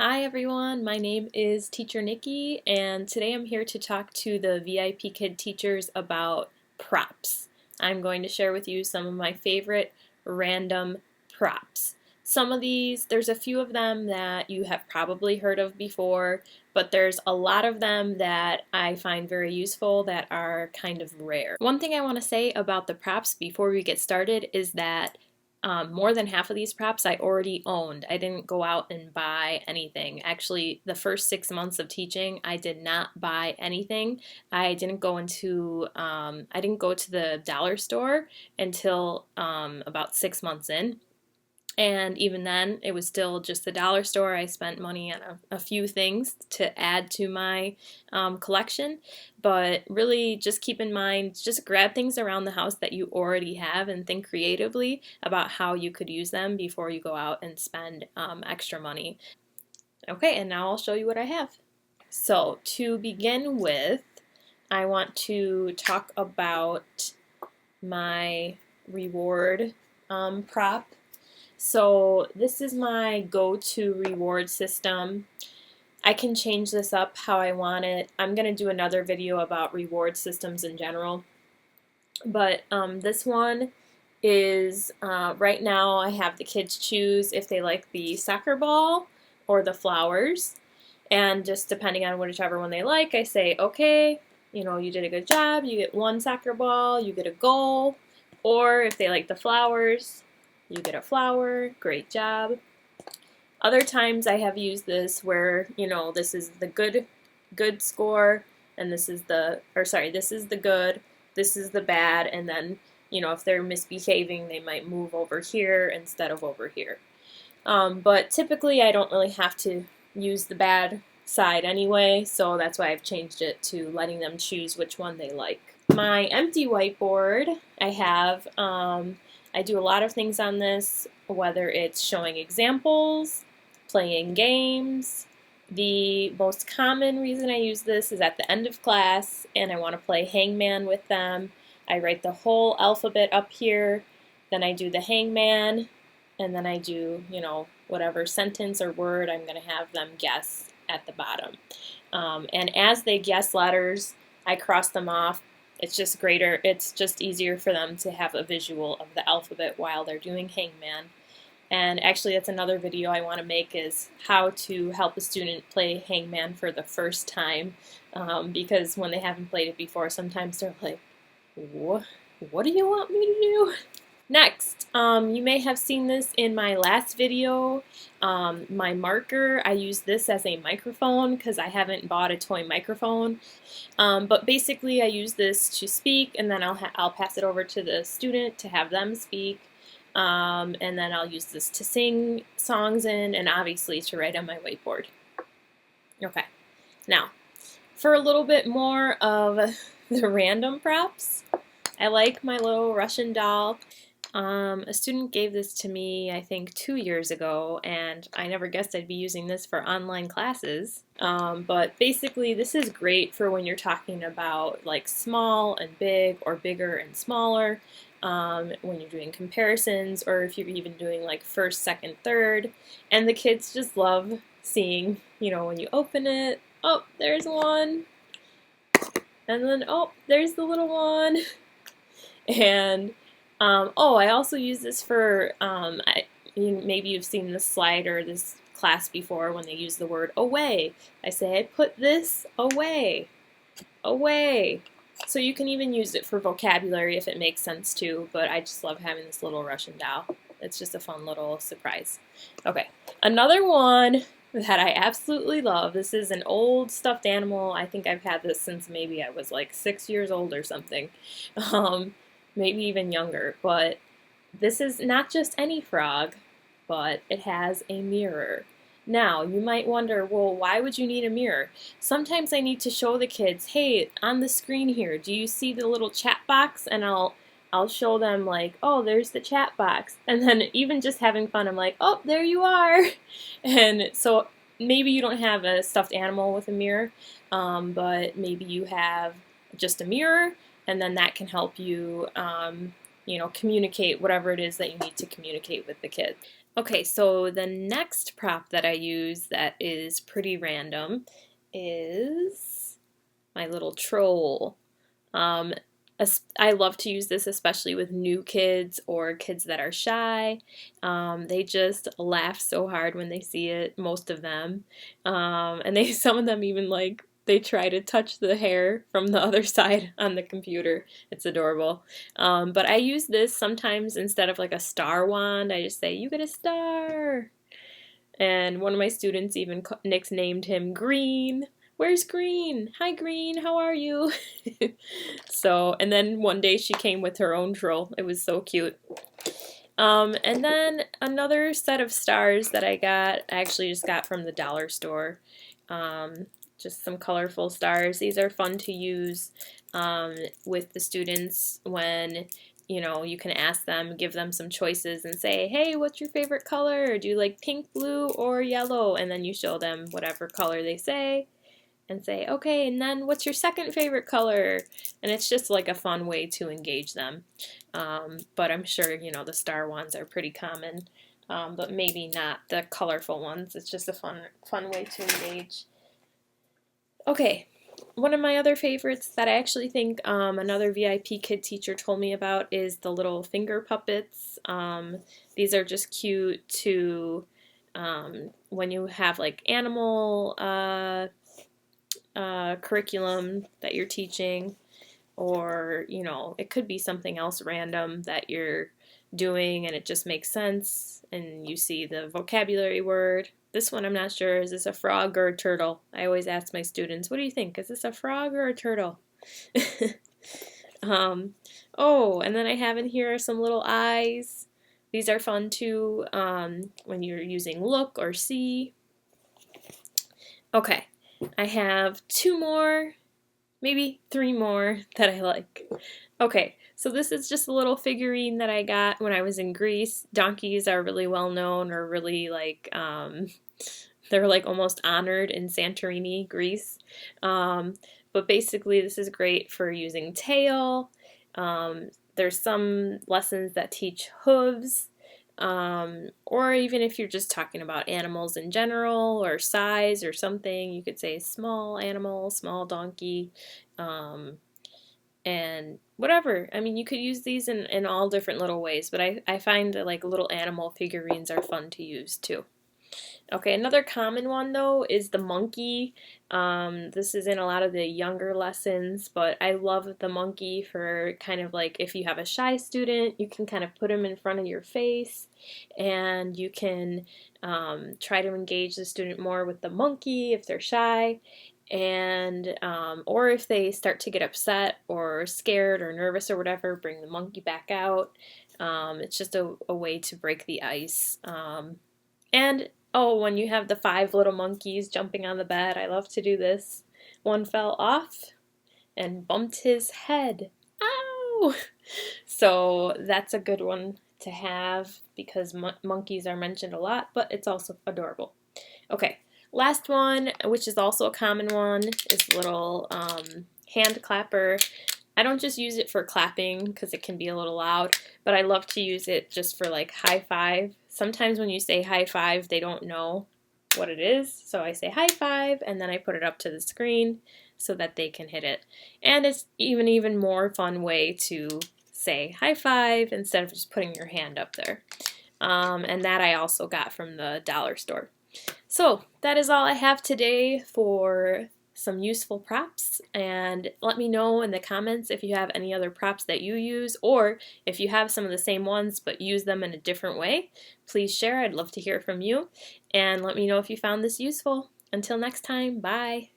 Hi everyone, my name is Teacher Nikki, and today I'm here to talk to the VIPKID teachers about props. I'm going to share with you some of my favorite random props. Some of these, there's a few of them that you have probably heard of before, but there's a lot of them that I find very useful that are kind of rare. One thing I want to say about the props before we get started is that more than half of these props I already owned. I didn't go out and buy anything. Actually, the first 6 months of teaching, I did not buy anything. I didn't go to the dollar store until about 6 months in. And even then, it was still just the dollar store. I spent money on a few things to add to my collection. But really, just keep in mind, just grab things around the house that you already have and think creatively about how you could use them before you go out and spend extra money. Okay, and now I'll show you what I have. So, to begin with, I want to talk about my reward prop. So this is my go-to reward system. I can change this up how I want it. I'm going to do another video about reward systems in general. But this one is, right now I have the kids choose if they like the soccer ball or the flowers. And just depending on whichever one they like, I say, okay, you did a good job. You get one soccer ball, you get a goal. Or if they like the flowers, you get a flower, great job. Other times I have used this where, this is the good score, and this is the good, this is the bad, and then, if they're misbehaving, they might move over here instead of over here. But typically I don't really have to use the bad side anyway, so that's why I've changed it to letting them choose which one they like. My empty whiteboard, I do a lot of things on this, whether it's showing examples, playing games. The most common reason I use this is at the end of class and I want to play hangman with them. I write the whole alphabet up here, then I do the hangman, and then I do, whatever sentence or word I'm going to have them guess at the bottom. And as they guess letters, I cross them off. It's just easier for them to have a visual of the alphabet while they're doing hangman. And actually that's another video I want to make, is how to help a student play hangman for the first time, because when they haven't played it before, sometimes they're like, what do you want me to do? Next, you may have seen this in my last video, my marker. I use this as a microphone because I haven't bought a toy microphone. But basically I use this to speak, and then I'll pass it over to the student to have them speak. And then I'll use this to sing songs in, and obviously to write on my whiteboard. Okay, now for a little bit more of the random props, I like my little Russian doll. A student gave this to me, I think 2 years ago, and I never guessed I'd be using this for online classes. But basically this is great for when you're talking about like small and big, or bigger and smaller, when you're doing comparisons, or if you're even doing like first, second, third. And the kids just love seeing, when you open it, oh, there's one, and then, oh, there's the little one. And I also use this for, maybe you've seen this slide or this class before when they use the word away. I say, I put this away, away. So you can even use it for vocabulary if it makes sense too, but I just love having this little Russian doll. It's just a fun little surprise. Okay, another one that I absolutely love. This is an old stuffed animal. I think I've had this since maybe I was like 6 years old or something. Maybe even younger, but this is not just any frog, but it has a mirror. Now, you might wonder, well, why would you need a mirror? Sometimes I need to show the kids, hey, on the screen here, do you see the little chat box? And I'll show them like, oh, there's the chat box. And then even just having fun, I'm like, oh, there you are. And so maybe you don't have a stuffed animal with a mirror, but maybe you have just a mirror, and then that can help you, communicate whatever it is that you need to communicate with the kids. Okay, so the next prop that I use that is pretty random is my little troll. Um, I love to use this especially with new kids or kids that are shy. They just laugh so hard when they see it, most of them. And some of them even they try to touch the hair from the other side on the computer. It's adorable. But I use this sometimes instead of like a star wand. I just say, "You get a star." And one of my students even nicknamed him Green. "Where's Green? Hi Green, how are you?" So, and then one day she came with her own troll. It was so cute. And then another set of stars that I actually just got from the dollar store. Just some colorful stars. These are fun to use with the students when you can ask them, give them some choices and say, "Hey, what's your favorite color? Do you like pink, blue, or yellow?" And then you show them whatever color they say and say, "Okay, and then what's your second favorite color?" And it's just like a fun way to engage them. But I'm sure, the star ones are pretty common, but maybe not the colorful ones. It's just a fun way to engage. Okay, one of my other favorites that I actually think another VIP kid teacher told me about is the little finger puppets. These are just cute to when you have like animal curriculum that you're teaching, or it could be something else random that you're doing and it just makes sense and you see the vocabulary word. This one I'm not sure, is this a frog or a turtle? I always ask my students, "What do you think? Is this a frog or a turtle?" Oh, and then I have in here some little eyes. These are fun too when you're using look or see. Okay, I have two more, maybe three more that I like. Okay, so this is just a little figurine that I got when I was in Greece. Donkeys are really well known, or really they're like almost honored in Santorini, Greece. But basically this is great for using tail. There's some lessons that teach hooves. Or even if you're just talking about animals in general or size or something, you could say small animal, small donkey, and whatever. I mean, you could use these in all different little ways, but I find that like little animal figurines are fun to use too. Okay, another common one though is the monkey. This is in a lot of the younger lessons, but I love the monkey for kind of like if you have a shy student, you can kind of put them in front of your face and you can try to engage the student more with the monkey if they're shy. And or if they start to get upset or scared or nervous or whatever, bring the monkey back out. It's just a way to break the ice. And oh, when you have the 5 little monkeys jumping on the bed, I love to do this. One fell off and bumped his head. Ow! So that's a good one to have because monkeys are mentioned a lot, but it's also adorable. Okay, last one, which is also a common one, is a little hand clapper. I don't just use it for clapping because it can be a little loud, but I love to use it just for like high five. Sometimes when you say high five, they don't know what it is, so I say high five and then I put it up to the screen so that they can hit it. And it's even more fun way to say high five instead of just putting your hand up there. And that I also got from the dollar store. So that is all I have today for some useful props, and let me know in the comments if you have any other props that you use, or if you have some of the same ones but use them in a different way. Please share. I'd love to hear from you, and let me know if you found this useful. Until next time, bye!